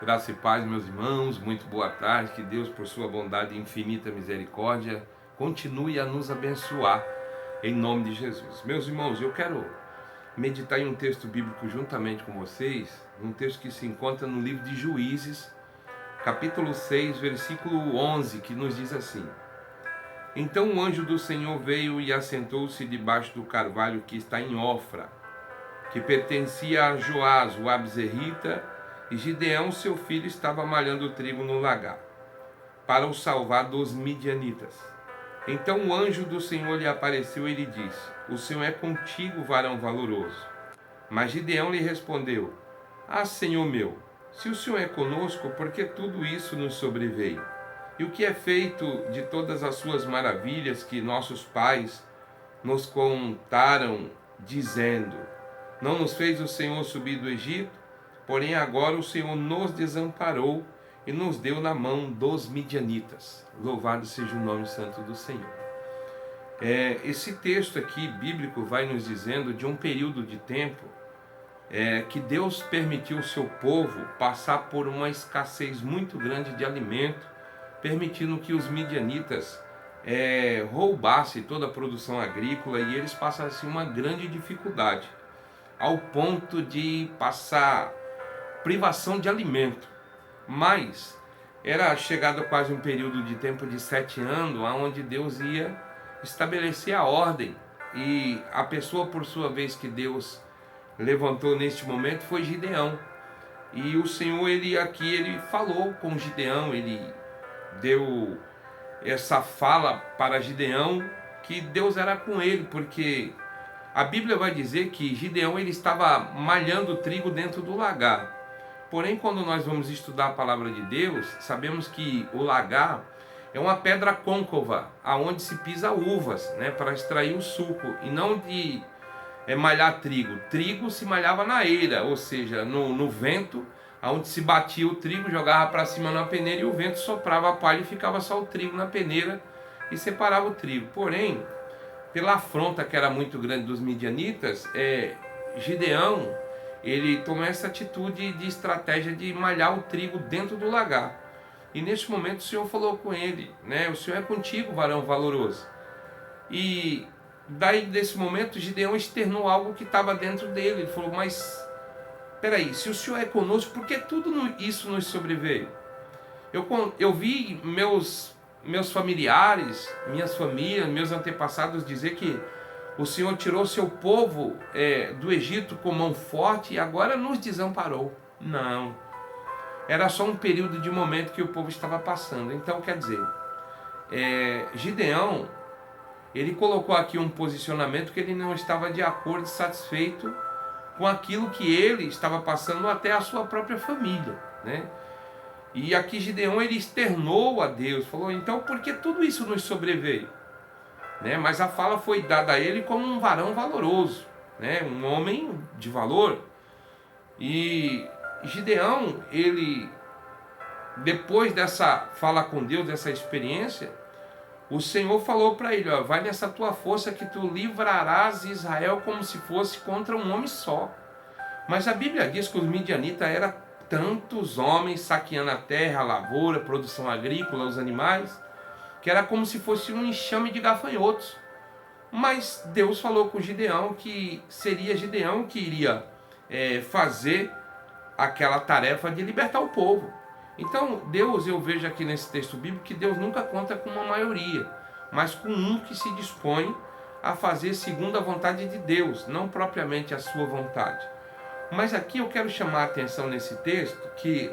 Graça e paz, meus irmãos, muito boa tarde. Que Deus, por sua bondade e infinita misericórdia, continue a nos abençoar, em nome de Jesus. Meus irmãos, eu quero meditar em um texto bíblico juntamente com vocês, um texto que se encontra no livro de Juízes, capítulo 6, versículo 11, que nos diz assim: Então o anjo do Senhor veio e assentou-se debaixo do carvalho que está em Ofra, que pertencia a Joás, o Abzerrita, e Gideão, seu filho, estava malhando trigo no lagar, para o salvar dos midianitas. Então o anjo do Senhor lhe apareceu e lhe disse: O Senhor é contigo, varão valoroso. Mas Gideão lhe respondeu: Ah, Senhor meu, se o Senhor é conosco, por que tudo isso nos sobreveio? E o que é feito de todas as suas maravilhas que nossos pais nos contaram, dizendo: Não nos fez o Senhor subir do Egito? Porém agora o Senhor nos desamparou e nos deu na mão dos midianitas. Louvado seja o nome santo do Senhor. Esse texto aqui bíblico vai nos dizendo de um período de tempo que Deus permitiu o seu povo passar por uma escassez muito grande de alimento, permitindo que os midianitas roubassem toda a produção agrícola e eles passassem uma grande dificuldade, ao ponto de passar privação de alimento. Mas era chegado quase um período de tempo de 7 anos, onde Deus ia estabelecer a ordem, e a pessoa, por sua vez, que Deus levantou neste momento foi Gideão. E o Senhor, ele falou com Gideão, ele deu essa fala para Gideão, que Deus era com ele, porque a Bíblia vai dizer que Gideão ele estava malhando trigo dentro do lagar. Porém, quando nós vamos estudar a palavra de Deus, sabemos que o lagar é uma pedra côncava, aonde se pisa uvas, para extrair o suco, e não de malhar trigo. Trigo se malhava na eira, ou seja, no vento, aonde se batia o trigo, jogava para cima na peneira e o vento soprava a palha e ficava só o trigo na peneira e separava o trigo. Porém, pela afronta que era muito grande dos midianitas, Gideão ele tomou essa atitude de estratégia de malhar o trigo dentro do lagar. E neste momento o Senhor falou com ele, O Senhor é contigo, varão valoroso. E daí, desse momento, Gideão externou algo que estava dentro dele. Ele falou: Mas, peraí, se o Senhor é conosco, por que tudo isso nos sobreveio? Eu vi meus familiares, minhas famílias, meus antepassados dizer que o Senhor tirou seu povo do Egito com mão forte e agora nos desamparou. Não. Era só um período de momento que o povo estava passando. Então, quer dizer, Gideão, ele colocou aqui um posicionamento que ele não estava de acordo e satisfeito com aquilo que ele estava passando, até a sua própria família, E aqui Gideão, ele externou a Deus, falou: Então, por que tudo isso nos sobreveio? Mas a fala foi dada a ele como um varão valoroso, um homem de valor. E Gideão, ele, depois dessa fala com Deus, dessa experiência, o Senhor falou para ele: Vai nessa tua força que tu livrarás Israel como se fosse contra um homem só. Mas a Bíblia diz que os midianitas eram tantos homens saqueando a terra, a lavoura, a produção agrícola, os animais, que era como se fosse um enxame de gafanhotos. Mas Deus falou com Gideão que seria Gideão que iria fazer aquela tarefa de libertar o povo. Então Deus, eu vejo aqui nesse texto bíblico que Deus nunca conta com uma maioria, mas com um que se dispõe a fazer segundo a vontade de Deus, não propriamente a sua vontade. Mas aqui eu quero chamar a atenção nesse texto que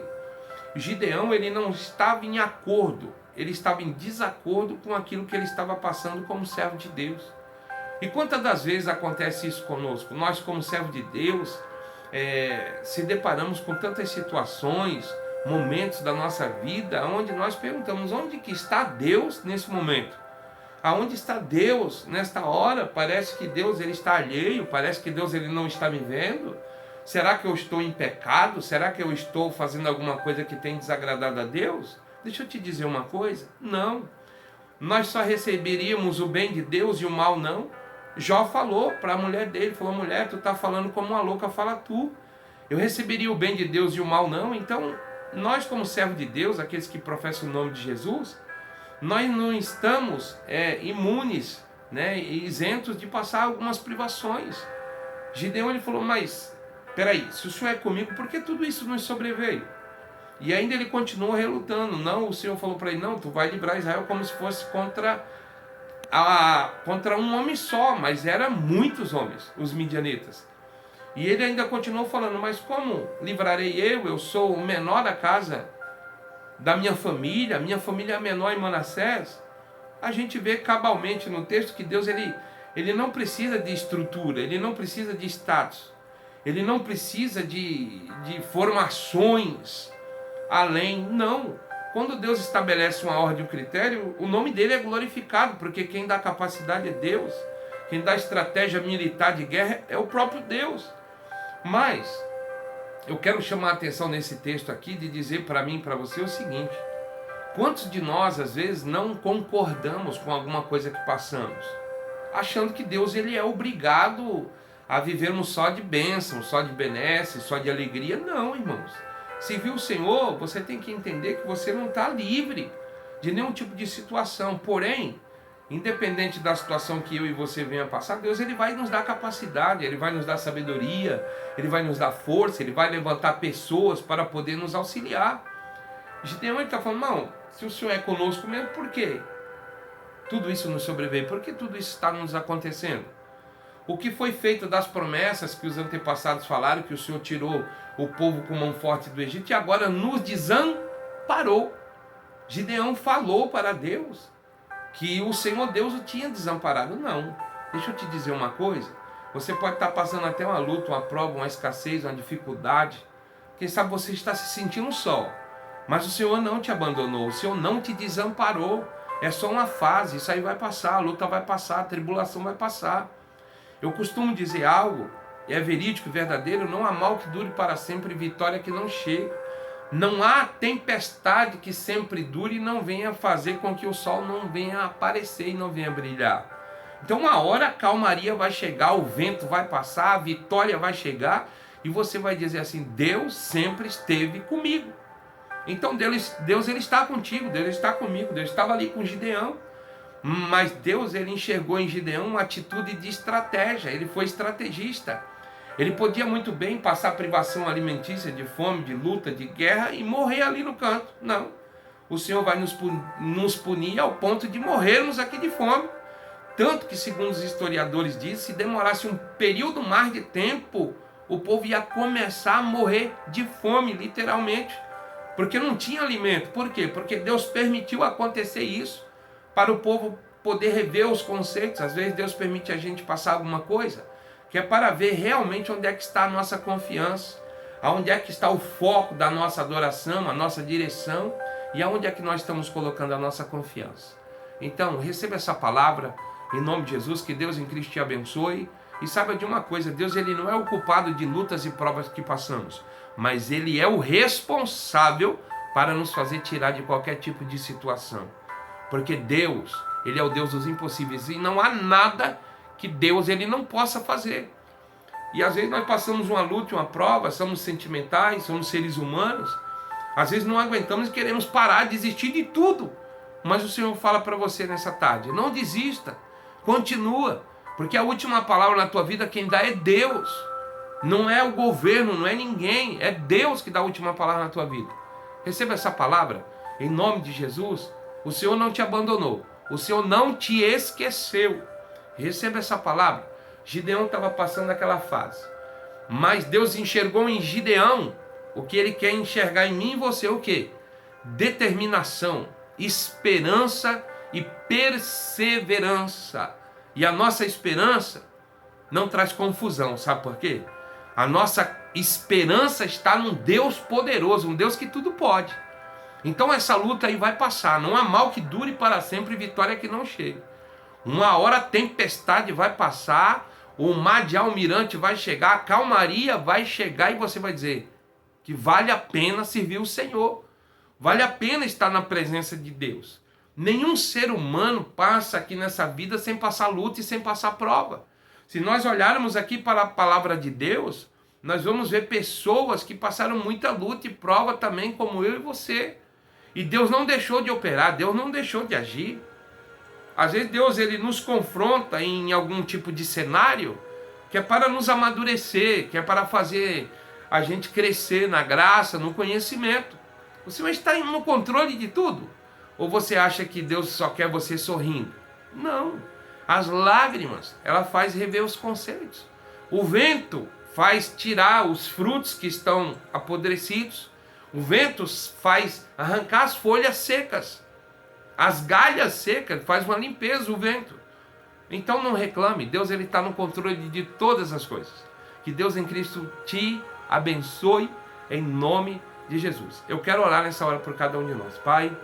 Gideão, ele não estava em acordo, ele estava em desacordo com aquilo que ele estava passando como servo de Deus. E quantas das vezes acontece isso conosco? Nós, como servo de Deus, se deparamos com tantas situações, momentos da nossa vida, onde nós perguntamos: onde que está Deus nesse momento? Aonde está Deus nesta hora? Parece que Deus ele está alheio, parece que Deus ele não está me vendo. Será que eu estou em pecado? Será que eu estou fazendo alguma coisa que tem desagradado a Deus? Deixa eu te dizer uma coisa: não. Nós só receberíamos o bem de Deus e o mal não. Jó falou para a mulher dele, falou: mulher, tu está falando como uma louca, fala tu. Eu receberia o bem de Deus e o mal não. Então nós como servos de Deus, aqueles que professam o nome de Jesus, nós não estamos imunes, né, e isentos de passar algumas privações. Gideão, ele falou, mas peraí, se o Senhor é comigo, por que tudo isso nos sobreveio? E ainda ele continua relutando. Não, o Senhor falou para ele, não, tu vai livrar Israel como se fosse contra um homem só, mas eram muitos homens, os midianitas. E ele ainda continuou falando, mas como livrarei eu? Eu sou o menor da casa da minha família é a menor em Manassés. A gente vê cabalmente no texto que Deus ele não precisa de estrutura, ele não precisa de status, ele não precisa de formações além, não. Quando Deus estabelece uma ordem, um critério, o nome dele é glorificado, porque quem dá capacidade é Deus, quem dá estratégia militar de guerra é o próprio Deus. Mas eu quero chamar a atenção nesse texto aqui de dizer para mim e para você o seguinte: quantos de nós às vezes não concordamos com alguma coisa que passamos, achando que Deus ele é obrigado a vivermos só de bênçãos, só de benesses, só de alegria? Não, irmãos. Servir o Senhor, você tem que entender que você não está livre de nenhum tipo de situação. Porém, independente da situação que eu e você venha passar, Deus ele vai nos dar capacidade, ele vai nos dar sabedoria, ele vai nos dar força, ele vai levantar pessoas para poder nos auxiliar. Gideão está falando, não, se o Senhor é conosco mesmo, por quê? Tudo isso nos sobreveio, por que tudo isso está nos acontecendo? O que foi feito das promessas que os antepassados falaram, que o Senhor tirou o povo com mão forte do Egito e agora nos desamparou. Gideão falou para Deus que o Senhor Deus o tinha desamparado. Não, deixa eu te dizer uma coisa, você pode estar passando até uma luta, uma prova, uma escassez, uma dificuldade, quem sabe você está se sentindo só, mas o Senhor não te abandonou, o Senhor não te desamparou, é só uma fase, isso aí vai passar, a luta vai passar, a tribulação vai passar. Eu costumo dizer algo, é verídico, verdadeiro, não há mal que dure para sempre, vitória que não chegue. Não há tempestade que sempre dure e não venha fazer com que o sol não venha aparecer e não venha brilhar. Então uma hora a calmaria vai chegar, o vento vai passar, a vitória vai chegar e você vai dizer assim, Deus sempre esteve comigo. Então Deus ele está contigo, Deus está comigo, Deus estava ali com Gideão. Mas Deus ele enxergou em Gideão uma atitude de estratégia, ele foi estrategista. Ele podia muito bem passar privação alimentícia, de fome, de luta, de guerra e morrer ali no canto. Não, o Senhor vai nos punir ao ponto de morrermos aqui de fome. Tanto que, segundo os historiadores dizem, se demorasse um período mais de tempo, o povo ia começar a morrer de fome, literalmente. Porque não tinha alimento. Por quê? Porque Deus permitiu acontecer isso para o povo poder rever os conceitos. Às vezes Deus permite a gente passar alguma coisa, que é para ver realmente onde é que está a nossa confiança, aonde é que está o foco da nossa adoração, a nossa direção, e aonde é que nós estamos colocando a nossa confiança. Então, receba essa palavra, em nome de Jesus, que Deus em Cristo te abençoe, e saiba de uma coisa, Deus ele não é o culpado de lutas e provas que passamos, mas Ele é o responsável para nos fazer tirar de qualquer tipo de situação. Porque Deus, Ele é o Deus dos impossíveis e não há nada que Deus Ele não possa fazer. E às vezes nós passamos uma luta, uma prova, somos sentimentais, somos seres humanos, às vezes não aguentamos e queremos parar, desistir de tudo. Mas o Senhor fala para você nessa tarde, não desista, continua, porque a última palavra na tua vida quem dá é Deus. Não é o governo, não é ninguém, é Deus que dá a última palavra na tua vida. Receba essa palavra, em nome de Jesus. O Senhor não te abandonou, o Senhor não te esqueceu. Receba essa palavra. Gideão estava passando aquela fase, mas Deus enxergou em Gideão o que Ele quer enxergar em mim e você, o quê? Determinação, esperança e perseverança. E a nossa esperança não traz confusão, sabe por quê? A nossa esperança está num Deus poderoso, um Deus que tudo pode. Então essa luta aí vai passar, não há mal que dure para sempre, vitória que não chegue. Uma hora a tempestade vai passar, o mar de almirante vai chegar, a calmaria vai chegar e você vai dizer que vale a pena servir o Senhor, vale a pena estar na presença de Deus. Nenhum ser humano passa aqui nessa vida sem passar luta e sem passar prova. Se nós olharmos aqui para a palavra de Deus, nós vamos ver pessoas que passaram muita luta e prova também, como eu e você. E Deus não deixou de operar, Deus não deixou de agir. Às vezes Deus ele nos confronta em algum tipo de cenário que é para nos amadurecer, que é para fazer a gente crescer na graça, no conhecimento. Você vai estar no controle de tudo? Ou você acha que Deus só quer você sorrindo? Não. As lágrimas, ela faz rever os conceitos. O vento faz tirar os frutos que estão apodrecidos. O vento faz arrancar as folhas secas. As galhas secas, faz uma limpeza o vento. Então não reclame, Deus ele está no controle de todas as coisas. Que Deus em Cristo te abençoe em nome de Jesus. Eu quero orar nessa hora por cada um de nós. Pai,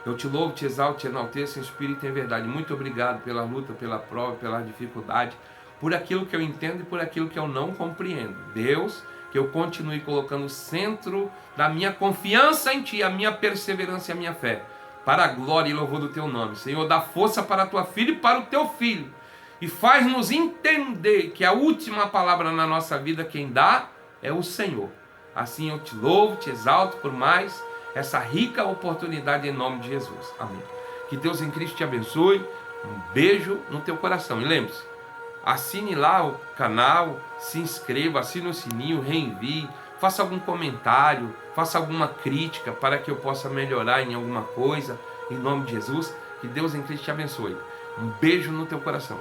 eu te louvo, te exalto, te enalteço em espírito e em verdade. Muito obrigado pela luta, pela prova, pela dificuldade, por aquilo que eu entendo e por aquilo que eu não compreendo. Deus, que eu continue colocando o centro da minha confiança em Ti, a minha perseverança e a minha fé, para a glória e louvor do Teu nome. Senhor, dá força para a Tua filha e para o Teu filho, e faz-nos entender que a última palavra na nossa vida, quem dá, é o Senhor. Assim eu te louvo, te exalto por mais essa rica oportunidade em nome de Jesus. Amém. Que Deus em Cristo te abençoe. Um beijo no teu coração. E lembre-se, assine lá o canal, se inscreva, assine o sininho, reenvie, faça algum comentário, faça alguma crítica para que eu possa melhorar em alguma coisa. Em nome de Jesus, que Deus em Cristo te abençoe. Um beijo no teu coração.